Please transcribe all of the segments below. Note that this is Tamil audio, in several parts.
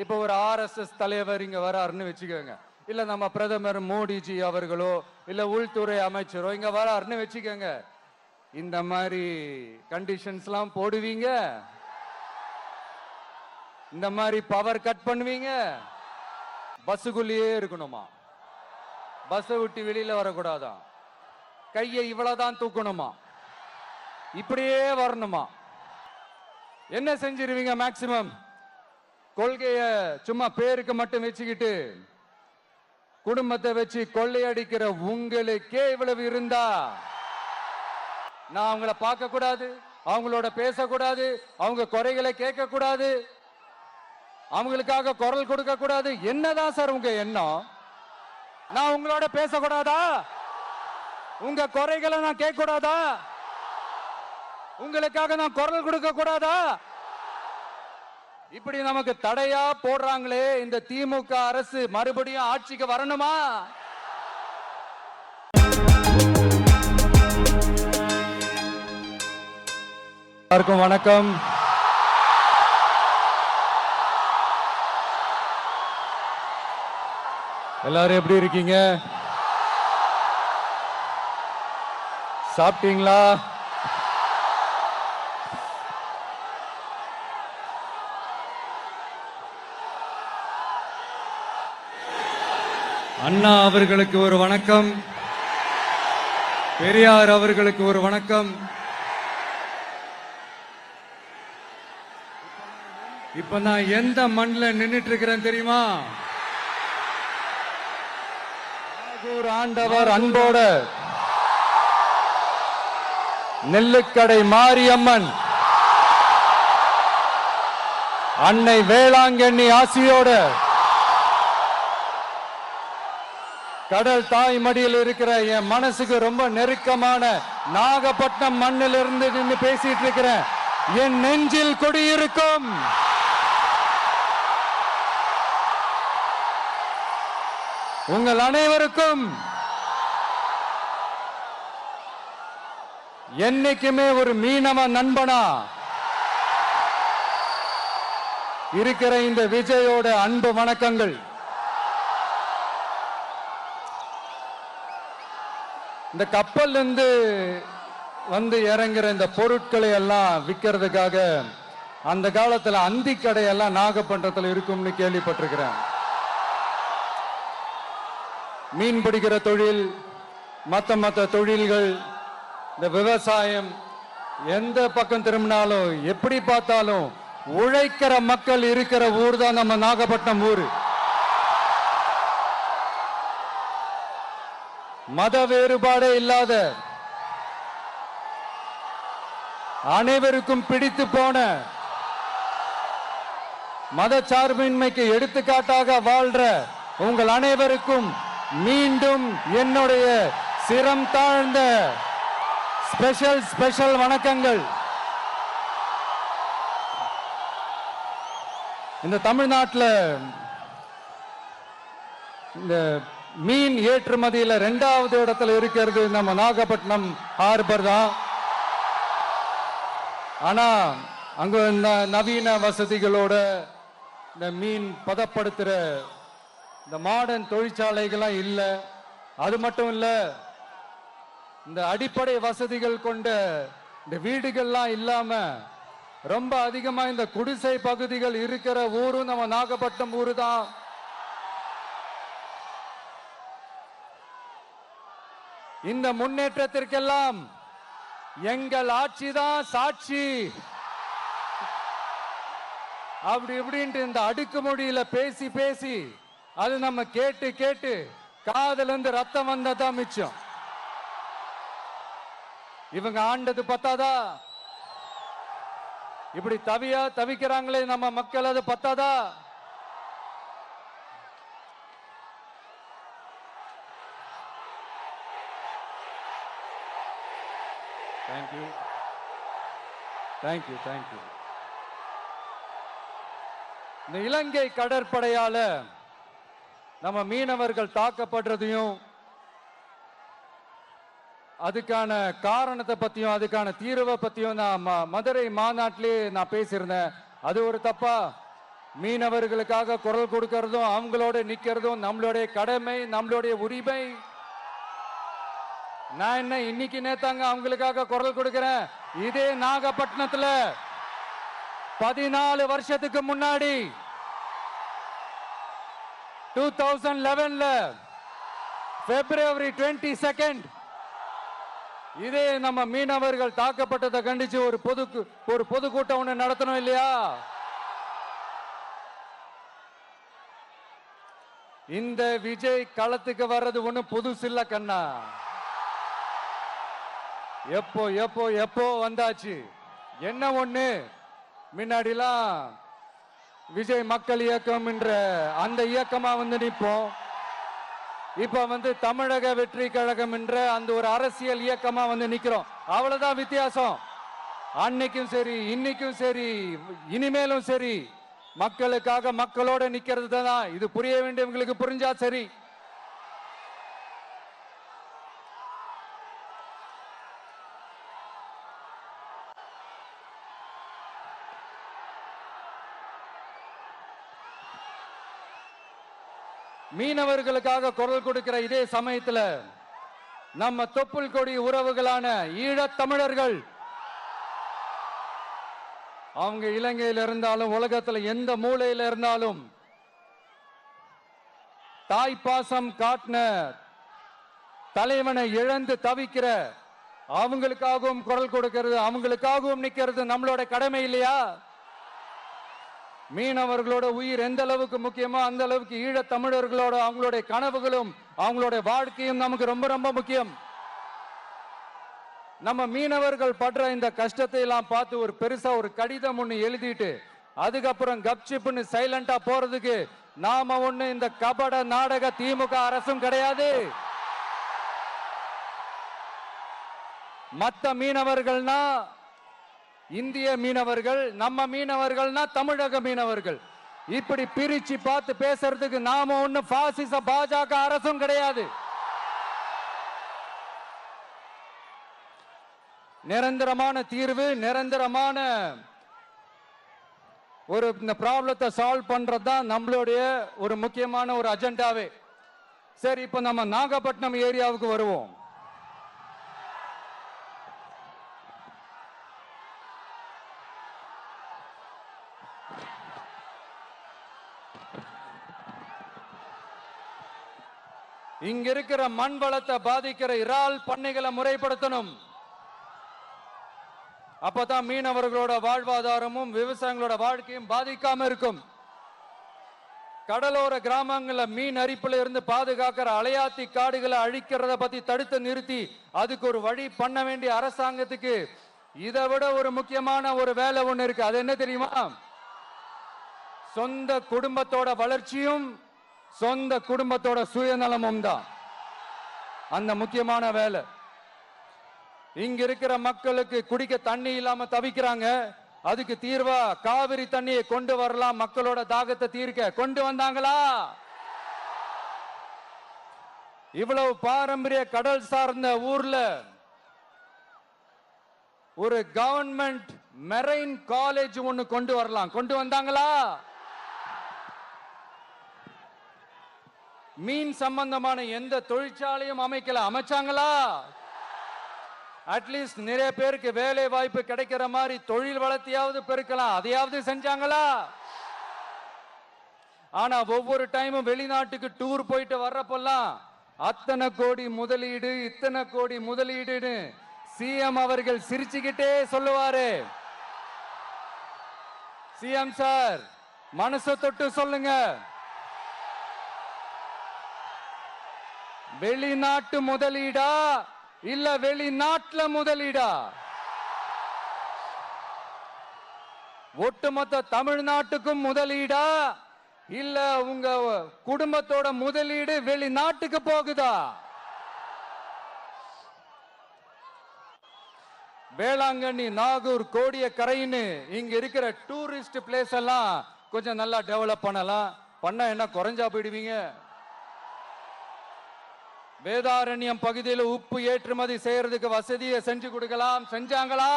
இப்போ ஒரு RSS தலைவர் இங்க வராருன்னு வச்சுக்கோங்க, இல்ல நம்ம பிரதமர் மோடிஜி அவர்களோ இல்ல உள்துறை அமைச்சரோ இங்க வராருன்னு வச்சுக்கோங்க, இந்த மாதிரி கண்டிஷன்ஸ்லாம் போடுவீங்க? இந்த மாதிரி பவர் கட் பண்ணுவீங்க? பஸ்ஸுக்குள்ளேயே இருக்கணுமா? பஸ்ஸை விட்டு வெளியில வரக்கூடாதா? கையை இவ்வளவுதான் தூக்கணுமா? இப்படியே வரணுமா? என்ன செஞ்சிருவீங்க? மேக்சிமம் கொள்கைய சும்மா பேருக்கு மட்டும் வச்சுக்கிட்டு குடும்பத்தை வச்சு கொள்ளையடிக்கிற உங்களுக்கே இவ்வளவு இருந்தா நான் அவங்கள பார்க்க கூடாது, அவங்களோட பேசக்கூடாது, அவங்க குறைகளை கேட்க கூடாது, அவங்களுக்காக குரல் கொடுக்க கூடாது? என்னதான் சார் உங்க எண்ணம்? நான் உங்களோட பேசக்கூடாதா? உங்க குறைகளை நான் கேட்க கூடாதா? உங்களுக்காக நான் குரல் கொடுக்க கூடாதா? இப்படி நமக்கு தடையா போடுறாங்களே, இந்த திமுக அரசு மறுபடியும் ஆட்சிக்கு வரணுமா? எல்லாருக்கும் வணக்கம். எல்லாரும் எப்படி இருக்கீங்க? சாப்பிட்டீங்களா? அண்ணா அவர்களுக்கு ஒரு வணக்கம், பெரியார் அவர்களுக்கு ஒரு வணக்கம். இப்ப நான் எந்த மண்ணில் நின்னுட்டு இருக்கிறேன் தெரியுமா? ஆண்டவர் அன்போட நெல்லுக்கடை மாரியம்மன் அன்னை வேளாங்கண்ணி ஆசியோட கடல் தாய் மடியில் இருக்கிற என் மனசுக்கு ரொம்ப நெருக்கமான நாகப்பட்டினம் மண்ணில் இருந்து நின்று பேசிட்டு இருக்கிறேன். என் நெஞ்சில் குடியிருக்கும் உங்கள் அனைவருக்கும் என்னைக்குமே ஒரு மீனவ நண்பனா இருக்கிற இந்த விஜயோட அன்பு வணக்கங்கள். இந்த கப்பல் இருந்து வந்து இறங்குற இந்த பொருட்களை எல்லாம் விற்கிறதுக்காக அந்த காலத்துல அந்தி கடையெல்லாம் நாகப்பட்டினத்துல இருக்கும்னு கேள்விப்பட்டிருக்கிறேன். மீன் பிடிக்கிற தொழில், மற்ற தொழில்கள், இந்த விவசாயம், எந்த பக்கம் திரும்பினாலும் எப்படி பார்த்தாலும் உழைக்கிற மக்கள் இருக்கிற ஊர் தான் நம்ம நாகப்பட்டினம் ஊர். மத வேறுபாடே இல்லாத, அனைவருக்கும் பிடித்து போன, மத சார்பின்மைக்கு எடுத்துக்காட்டாக வாழ்ற உங்கள் அனைவருக்கும் மீண்டும் என்னுடைய சிரம் தாழ்ந்த ஸ்பெஷல் வணக்கங்கள். இந்த தமிழ்நாட்டில் இந்த மீன் ஏற்றுமதியில 2வது இடத்துல இருக்கிறது நம்ம நாகப்பட்டினம் ஹார்பர் தான். ஆனா அங்க நவீன வசதிகளோட இந்த மீன் பதப்படுத்துற இந்த மாடர்ன் தொழிற்சாலைகள்லாம் இல்லை. அது மட்டும் இல்ல, இந்த அடிப்படை வசதிகள் கொண்ட இந்த வீடுகள்லாம் இல்லாம ரொம்ப அதிகமா இந்த குடிசை பகுதிகள் இருக்கிற ஊரும் நம்ம நாகப்பட்டினம் ஊரு தான். இந்த முன்னேற்றத்திற்கெல்லாம் எங்கள் ஆட்சிதான் சாட்சி. அப்படி இப்படின்ட்டு இந்த அடுக்குமொழியில பேசி பேசி அது நம்ம கேட்டு கேட்டு காதுல இருந்து ரத்தம் வந்ததான் மிச்சம். இவங்க ஆண்டது பத்தாதா? இப்படி தவிக்கிறாங்களே நம்ம மக்கள், அது பத்தாதா? தேங்க்யூ. இந்த இலங்கை கடற்படையால நம்ம மீனவர்கள் தாக்கப்படுறதையும் அதுக்கான காரணத்தை பத்தியும் அதுக்கான தீர்வை பத்தியும் நான் மதுரை மாநாட்டிலே நான் பேசியிருந்தேன். அது ஒரு தப்பா? மீனவர்களுக்காக குரல் கொடுக்கிறதும் அவங்களோட நிக்கிறதும் நம்மளுடைய கடமை, நம்மளுடைய உரிமை. நான் என்ன இன்னைக்கு நேத்தாங்க அவங்களுக்காக குரல் கொடுக்கிறேன். இதே நாகப்பட்டினத்துல 14 வருஷத்துக்கு முன்னாடி 2011ல February 22 இதே நம்ம மீனவர்கள் தாக்கப்பட்டதை கண்டிச்சு ஒரு பொதுக்கூட்டம் ஒண்ணு நடத்தணும் இல்லையா? இந்த விஜய் களத்துக்கு வர்றது ஒண்ணு புதுசு இல்ல கண்ணா. எப்போ எப்போ எப்போ வந்தாச்சு. என்ன ஒண்ணு, முன்னாடிலாம் விஜய் மக்கள் இயக்கம் என்ற அந்த இயக்கமா நிற்போம். இப்ப தமிழக வெற்றி கழகம் என்ற அந்த ஒரு அரசியல் இயக்கமா நிக்கிறோம். அவ்வளவுதான் வித்தியாசம். அன்னைக்கும் சரி, இன்னைக்கும் சரி, இனிமேலும் சரி, மக்களுக்காக மக்களோட நிக்கிறது தான். இது புரிய வேண்டியவங்களுக்கு புரிஞ்சா சரி. மீனவர்களுக்காக குரல் கொடுக்கிற இதே சமயத்தில் நம்ம தொப்புள் கொடி உறவுகளான ஈழத் தமிழர்கள், அவங்க இலங்கையில் இருந்தாலும் உலகத்தில் எந்த மூலையில இருந்தாலும் தாய்ப்பாசம் காட்டின தலைவனை இழந்து தவிக்கிற அவங்களுக்காகவும் குரல் கொடுக்கிறது, அவங்களுக்காகவும் நிக்கிறது நம்மளோட கடமை இல்லையா? மீனவர்களோட உயிர் எந்த அளவுக்கு முக்கியமோ அந்த அளவுக்கு ஈழத் தமிழர்களோட அவங்களுடைய கனவுகளும் அவங்களுடைய வாழ்க்கையும் நமக்கு ரொம்ப ரொம்ப முக்கியம். நம்ம மீனவர்கள் படுற இந்த கஷ்டத்தை எல்லாம் பார்த்து ஒரு பெருசா ஒரு கடிதம் ஒண்ணு எழுதிட்டு அதுக்கப்புறம் கப்சிப்னு சைலண்டா போறதுக்கு நாம ஒண்ணு இந்த கபட நாடக திமுக அரசும் கிடையாது. மத்த மீனவர்கள்னா இந்திய மீனவர்கள், நம்ம மீனவர்கள்னா தமிழக மீனவர்கள். இப்படி பிரிச்சு பார்த்து பேசுறதுக்கு நாம ஒண்ணு பாசிச பாஜக அரசும் கிடையாது. நிரந்தரமான தீர்வு, நிரந்தரமான ஒரு இந்த ப்ராப்ளத்தை சால்வ் பண்றதுதான் நம்மளுடைய ஒரு முக்கியமான ஒரு அஜெண்டாவே. சரி, இப்ப நம்ம நாகப்பட்டினம் ஏரியாவுக்கு வருவோம். இங்க இருக்கிற மண் வளத்தை பாதிக்கிற இறால் பண்ணைகளை முறைப்படுத்தணும். அப்பதான் மீனவர்களோட வாழ்வாதாரமும் விவசாயிகளோட வாழ்க்கையும் பாதிக்காம இருக்கும். கடலோர கிராமங்கள மீன் அரிப்புல இருந்து பாதுகாக்கிற அலையாத்தி காடுகளை அழிக்கிறத பத்தி தடுத்து நிறுத்தி அதுக்கு ஒரு வழி பண்ண வேண்டிய அரசாங்கத்துக்கு இதை விட ஒரு முக்கியமான ஒரு வேலை ஒண்ணு இருக்கு. அது என்ன தெரியுமா? சொந்த குடும்பத்தோட வளர்ச்சியும் சொந்த குடும்பத்தோட சுயநலமும் தான் அந்த முக்கியமான வேலை. இங்க இருக்கிற மக்களுக்கு குடிக்க தண்ணி இல்லாம தவிக்கிறாங்க. அதுக்கு தீர்வா காவிரி தண்ணியை கொண்டு வரலாம், மக்களோட தாகத்தை தீர்க்க. கொண்டு வந்தாங்களா? இவ்வளவு பாரம்பரிய கடல் சார்ந்த ஊர்ல ஒரு கவர்மெண்ட் மெரைன் காலேஜ் ஒண்ணு கொண்டு வரலாம். கொண்டு வந்தாங்களா? மீன் சம்பந்தமான எந்த தொழிற்சாலையும் அமைக்கல. அமைச்சாங்களா? அட்லீஸ்ட் நிறைய பேருக்கு வேலை வாய்ப்பு கிடைக்கிற மாதிரி தொழில் வளர்த்தியாவது பெருக்கலாம். அதையாவது செஞ்சாங்களா? ஆனா ஒவ்வொரு டைமும் வெளிநாட்டுக்கு டூர் போயிட்டு வர்றப்பெல்லாம் அத்தனை கோடி முதலீடு, இத்தனை கோடி முதலீடுன்னு சிஎம் அவர்கள் சிரிச்சுக்கிட்டே சொல்லுவாரு. சிஎம் சார், மனசை தொட்டு சொல்லுங்க, வெளிநாட்டு முதலீடா இல்ல வெளிநாட்டுல முதலீடா? ஒட்டுமொத்த தமிழ்நாட்டுக்கும் முதலீடா இல்ல உங்க குடும்பத்தோட முதலீடு வெளிநாட்டுக்கு போகுதா? வேளாங்கண்ணி, நாகூர், கோடியக்கரைன்னு இங்க இருக்கிற டூரிஸ்ட் பிளேஸ் எல்லாம் கொஞ்சம் நல்லா டெவலப் பண்ணலாம். பண்ண என்ன குறைஞ்சா போயிடுவீங்க? வேதாரண்யம் பகுதியில் உப்பு ஏற்றுமதி செய்யறதுக்கு வசதியை செஞ்சு கொடுக்கலாம். செஞ்சாங்களா?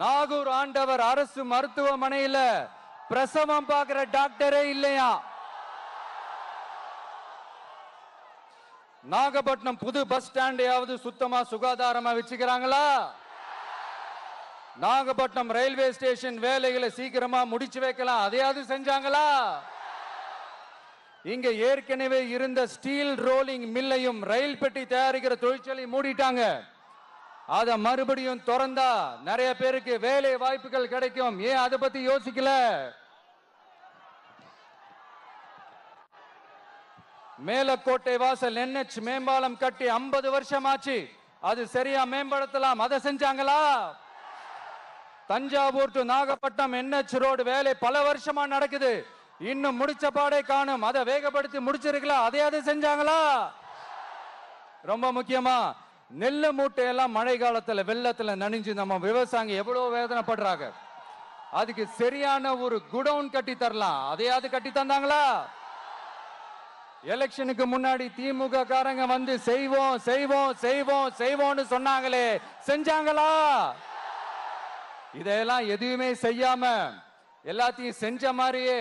நாகூர் ஆண்டவர் அரசு மருத்துவமனையில பிரசவம் பார்க்கிற டாக்டரே இல்லையா? நாகப்பட்டினம் புது பஸ் ஸ்டாண்டையாவது சுத்தமா சுகாதாரமா வச்சுக்கிறாங்களா? நாகப்பட்டினம் ரயில்வே ஸ்டேஷன் வேலைகளை சீக்கிரமா முடிச்சு வைக்கலாம், அதையாவது செஞ்சாங்களா? இங்க ஏற்கனவே இருந்த ஸ்டீல் ரோலிங் மில்லையும் ரயில் பெட்டி தயாரிக்கிற தொழிற்சாலை மூடிட்டாங்க. அத மறுபடியும் திறந்தா நிறைய பேருக்கு வேலை வாய்ப்புகள் கிடைக்கும். ஏன் அதை பத்தி யோசிக்கல? மேலக்கோட்டை வாசல் NH மேம்பாலம் கட்டி 50 வருஷம் ஆச்சு, அது சரியா மேம்படுத்தலாம், அதை செஞ்சாங்களா? Thanjavur to Nagapattinam NH road வேலை பல வருஷமா நடக்குது, இன்னும் முடிச்ச பாடே காணும், அதை வேகப்படுத்தி முடிச்சிருக்கலாம், அதையாவது செஞ்சாங்களா? ரொம்ப முக்கியமா நெல்லு மூட்டையெல்லாம் மழை காலத்துல வெள்ளத்துல நனைஞ்சு நம்ம விவசாயிங்க எவ்வளவு வேதனைப்படுறாங்க. அதுக்கு சரியான ஒரு குடவுன் கட்டி தரலாம், அதையாவது கட்டி தந்தாங்களா? எலெக்ஷனுக்கு முன்னாடி திமுக காரங்க வந்து செய்வோம் செய்வோம் செய்வோம் செய்வோம்னு சொன்னாங்களே, செஞ்சாங்களா? இதெல்லாம் எதுவுமே செய்யாம எல்லாத்தையும் செஞ்ச மாதிரியே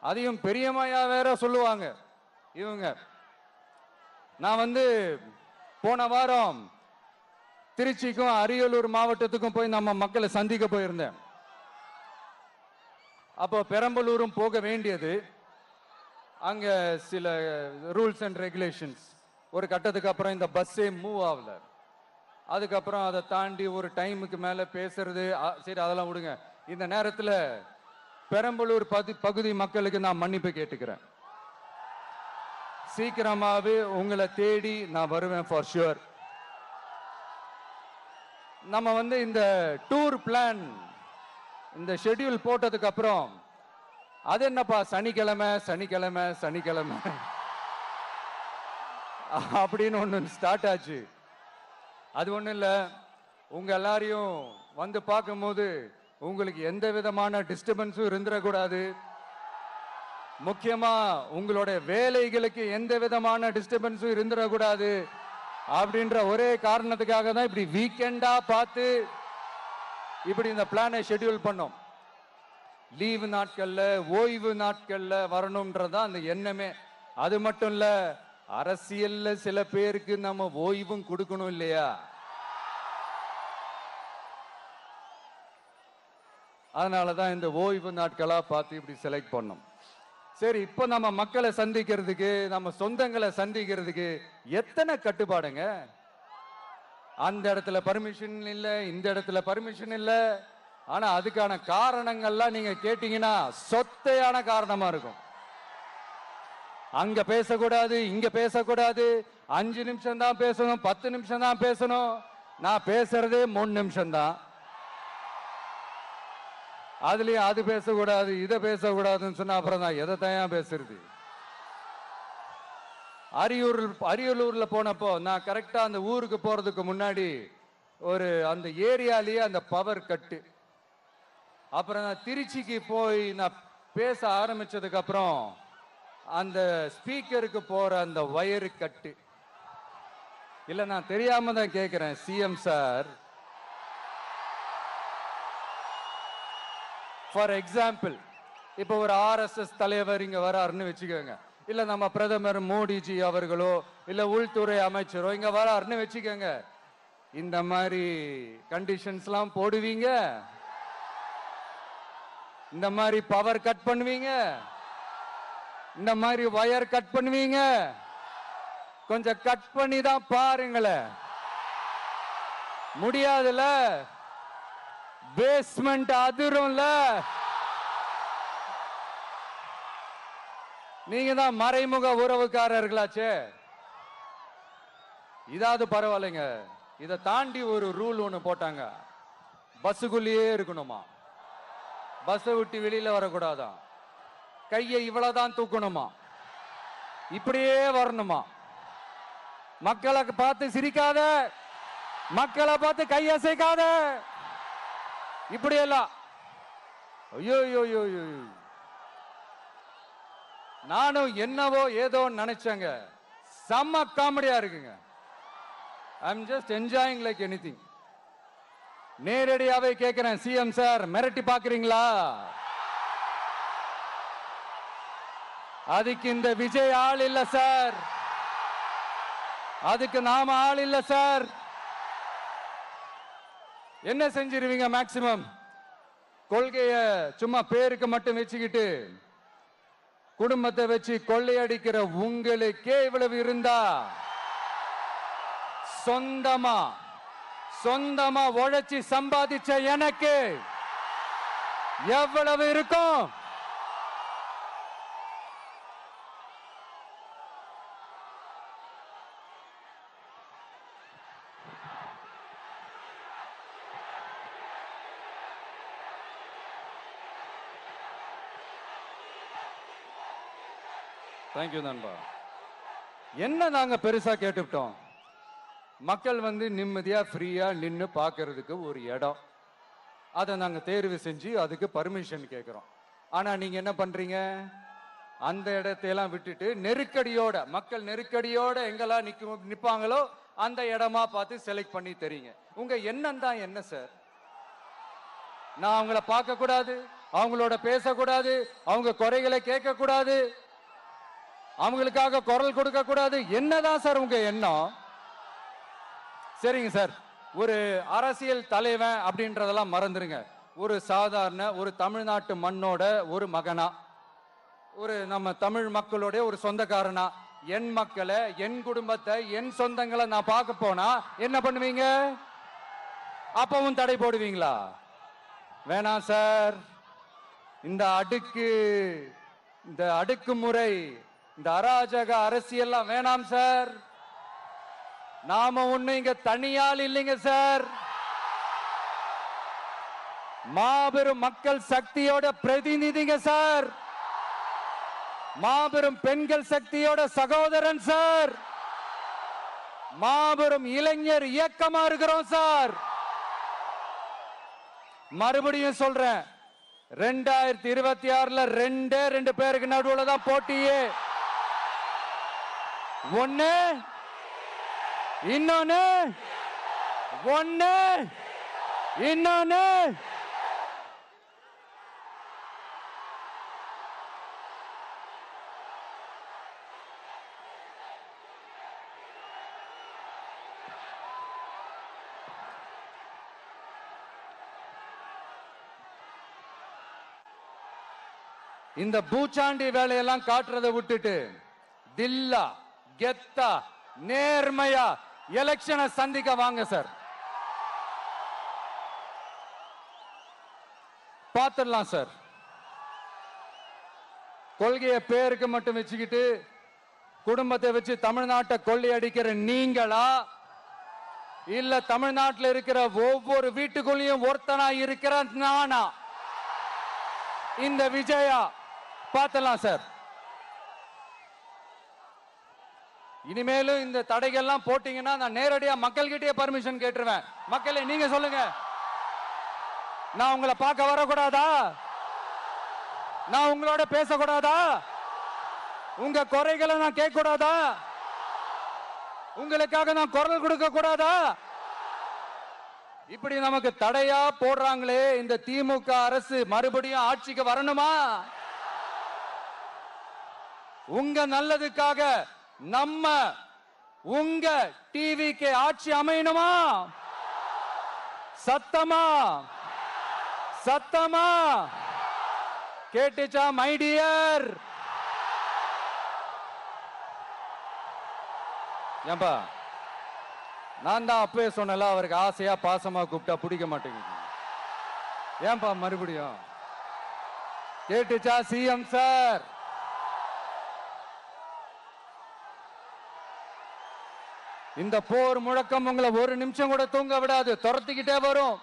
அதையும் பெரியமையா வேற சொல்லுவாங்க இவங்க. நான் வந்து போன வாரம் திருச்சிக்கும் அரியலூர் மாவட்டத்துக்கும் போய் நம்ம மக்களை சந்திக்க போயிருந்தேன். அப்போ பெரம்பலூரும் போக வேண்டியது. அங்க சில ரூல்ஸ் அண்ட் ரெகுலேஷன்ஸ், ஒரு கட்டத்துக்கு அப்புறம் இந்த பஸ்ஸே மூவ் ஆகல. அதுக்கப்புறம் அதை தாண்டி ஒரு டைமுக்கு மேல பேசுறது, சரி அதெல்லாம் விடுங்க. இந்த நேரத்தில் பெரம்பலூர் பகுதி மக்களுக்கு நான் மன்னிப்பு கேட்டுக்கிறேன். சீக்கிரமாவே உங்களை தேடி நான் வருவேன் ஃபார் ஷுவர். நம்ம வந்து இந்த டூர் பிளான் இந்த ஷெட்யூல் போட்டதுக்கு அப்புறம் அது என்னப்பா சனிக்கிழமை சனிக்கிழமை சனிக்கிழமை அப்படின்னு ஒன்று ஸ்டார்ட் ஆச்சு. அது ஒன்றும் இல்லை, உங்க எல்லாரையும் வந்து பார்க்கும்போது உங்களுக்கு எந்த விதமான டிஸ்டர்பன்ஸும் இருந்துடக்கூடாது. முக்கியமா உங்களுடைய வேலைகளுக்கு எந்த விதமான டிஸ்டர்பன்ஸும் இருந்துடக்கூடாது அப்படின்ற ஒரே காரணத்துக்காக தான் இப்படி வீக்கெண்டா பார்த்து இப்படி இந்த பிளானை ஷெட்யூல் பண்ணோம். லீவு நாட்கள்ல ஓய்வு நாட்கள்ல வரணும்ன்றதான் அந்த எண்ணமே. அது மட்டும் இல்ல, அரசியல்ல சில பேருக்கு நம்ம ஓய்வும் கொடுக்கணும் இல்லையா? அதனாலதான் இந்த ஓய்வு நாட்களா பார்த்து இப்படி செலக்ட் பண்ணோம். சரி, இப்போ நம்ம மக்களை சந்திக்கிறதுக்கு, நம்ம சொந்தங்களை சந்திக்கிறதுக்கு எத்தனை கட்டுப்பாடுங்க. அந்த இடத்துல பர்மிஷன் இல்ல, இந்த இடத்துல பர்மிஷன் இல்ல. ஆனா அதுக்கான காரணங்கள்லாம் நீங்க கேட்டீங்கன்னா சொத்தையான காரணமா இருக்கும். அங்க பேசக்கூடாது, இங்க பேசக்கூடாது, 5 நிமிஷம் தான் பேசணும், 10 நிமிஷம் தான் பேசணும். நான் பேசுறதே 3 நிமிஷம் தான். அதுலயும் அது பேசக்கூடாது, இதை பேசக்கூடாதுன்னு சொன்னா அப்புறம் தான் எதை தான் பேசுறது. அரியலூர்ல போனப்போ நான் கரெக்டா அந்த ஊருக்கு போறதுக்கு முன்னாடி ஒரு அந்த ஏரியாலேயே அந்த பவர் கட்டு. அப்புறம் நான் திருச்சிக்கு போய் நான் பேச ஆரம்பிச்சதுக்கு அப்புறம் அந்த ஸ்பீக்கருக்கு போற அந்த வயரு கட்டு. இல்ல, நான் தெரியாம தான் கேட்கிறேன் சிஎம் சார். ஃபார் எக்ஸாம்பிள், இப்போ ஒரு RSS தலைவர் இங்க வராருன்னு வச்சுக்கோங்க, இல்ல நம்ம பிரதமர் மோடிஜி அவர்களோ இல்ல உள்துறை அமைச்சரோ இங்க வராருன்னு வச்சுக்கோங்க. இந்த மாதிரி கண்டிஷன்ஸ்லாம் போடுவீங்க, இந்த மாதிரி பவர் கட் பண்ணுவீங்க, இந்த மாதிரி வயர் கட் பண்ணுவீங்க. கொஞ்சம் கட் பண்ணி தான் பாருங்களேன். முடியாதுல, பேஸ்மெண்ட் அதிரும்ல. நீங்க தான் மறைமுக உறவுக்காரர்களாச்சே. இதாவது பரவாயில்லைங்க. இதை தாண்டி ஒரு ரூல் ஒண்ணு போட்டாங்க, பஸ்ஸுக்குள்ளேயே இருக்கணுமா, பஸ்ஸை விட்டு வெளியில வரக்கூடாதான், கையை இவ்வளவுதான் தூக்கணுமா, இப்படியே வரணுமா. மக்களை பார்த்து சிரிக்காத, மக்களை பார்த்து கையசைக்காத, இப்படி எல்லாம். ஐயோ ஐயோ ஐயோ, நானும் என்னவோ ஏதோ நினைச்சேங்க. செம்ம காமெடியா இருக்குங்க. I am just enjoying like anything. நேரடியாவே கேட்கிறேன், சிஎம் சார் மிரட்டி பாக்குறீங்களா? அதுக்கு இந்த விஜய் ஆள் இல்ல சார், அதுக்கு நாம ஆள் இல்ல சார். என்ன செஞ்சிருவீங்க? மேக்சிமம் கொள்கைய சும்மா பேருக்கு மட்டும் வச்சுக்கிட்டு குடும்பத்தை வச்சு கொள்ளையடிக்கிற உங்களுக்கே இவ்வளவு இருந்தா, சொந்தமா உழைச்சி சம்பாதிச்ச எனக்கு எவ்வளவு இருக்கும்? தேங்க்யூ நண்பா. என்ன நாங்க பெருசா கேட்டுவிட்டோம்? மக்கள் நிம்மதியா ஃப்ரீயா நின்று பார்க்கறதுக்கு ஒரு இடம், அதை நாங்க தேர்வு செஞ்சு அதுக்கு பர்மிஷன் கேட்கிறோம். ஆனா நீங்க என்ன பண்றீங்க? அந்த இடத்தையெல்லாம் விட்டுட்டு நெருக்கடியோட, மக்கள் நெருக்கடியோட எங்கெல்லாம் நிப்பாங்களோ அந்த இடமா பார்த்து செலக்ட் பண்ணி தெரியுங்க. உங்க எண்ணம் தான் என்ன சார்? நான் அவங்கள பார்க்க கூடாது, அவங்களோட பேசக்கூடாது, அவங்க குறைகளை கேட்க கூடாது, அவங்களுக்காக குரல் கொடுக்க கூடாது, என்னதான் சார் உங்க எண்ணம்? சரிங்க சார், ஒரு அரசியல் தலைவன் அப்படின்றதெல்லாம் மறந்துருங்க. ஒரு சாதாரண ஒரு தமிழ்நாட்டு மண்ணோட ஒரு மகனா, ஒரு நம்ம தமிழ் மக்களுடைய ஒரு சொந்தக்காரனா, என் மக்களை, என் குடும்பத்தை, என் சொந்தங்களை நான் பார்க்க போனா என்ன பண்ணுவீங்க? அப்பவும் தடை போடுவீங்களா? வேணாம் சார். இந்த அடுக்குமுறை, இந்த அராஜக அரசியல்லாம் வேணாம் சார். நாம ஒண்ணு இங்க தனியால் இல்லைங்க சார், மாபெரும் மக்கள் சக்தியோட பிரதிநிதிங்க சார், மாபெரும் பெண்கள் சக்தியோட சகோதரன் சார், மாபெரும் இளைஞர் இயக்கமா இருக்கிறோம் சார். மறுபடியும் சொல்றேன், 2026 ரெண்டு பேருக்கு நடுவுல தான் போட்டியே. ஒண்ணு இன்னொன்னு, இந்த பூச்சாண்டி வேலையெல்லாம் காட்டுறதை விட்டுட்டு தில்லா கெத்தா நேர்மையா எலெக்ஷனை சந்திக்க வாங்க சார். பார்த்துடலாம் சார். கொள்கையை பேருக்கு மட்டும் வச்சுக்கிட்டு குடும்பத்தை வச்சு தமிழ்நாட்டை கொள்ளையடிக்கிற நீங்களா, இல்ல தமிழ்நாட்டில் இருக்கிற ஒவ்வொரு வீட்டுக்குள்ளேயும் ஒருத்தனா இருக்கிற நானா, இந்த விஜயா? பார்த்துடலாம் சார். இனிமேலும் இந்த தடைகள்லாம் போட்டீங்கன்னா நான் நேரடியா மக்கள்கிட்டயே பர்மிஷன் கேட்டுருவேன். மக்களே நீங்க சொல்லுங்க, நான் உங்களை பார்க்க வரக்கூடாதா? நான் உங்களோட பேசக்கூடாதா? உங்க குறைகளை நான் கேட்க கூடாதா? உங்களுக்காக நான் குரல் கொடுக்க கூடாதா? இப்படி நமக்கு தடையா போடுறாங்களே, இந்த திமுக அரசு மறுபடியும் ஆட்சிக்கு வரணுமா? உங்க நல்லதுக்காக நம்ம உங்க டிவிக்கு ஆட்சி அமையணுமா? சத்தமா கேட்டுச்சா மை டியர்? ஏன்பா, நான் தான் அப்பவே சொன்னல, அவருக்கு ஆசையா பாசமா கூப்பிட்டா பிடிக்க மாட்டேங்குது. ஏன்பா மறுபடியும்? கேட்டுச்சா சிஎம் சார்? இந்த போர் முழக்கம் உங்களை ஒரு நிமிஷம் கூட தூங்க விடாது, துரத்திக்கிட்டே வரும்.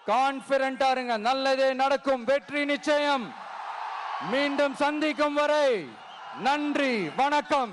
கான்பிடென்டா இருங்க, நல்லதே நடக்கும், வெற்றி நிச்சயம். மீண்டும் சந்திக்கும் வரை நன்றி, வணக்கம்.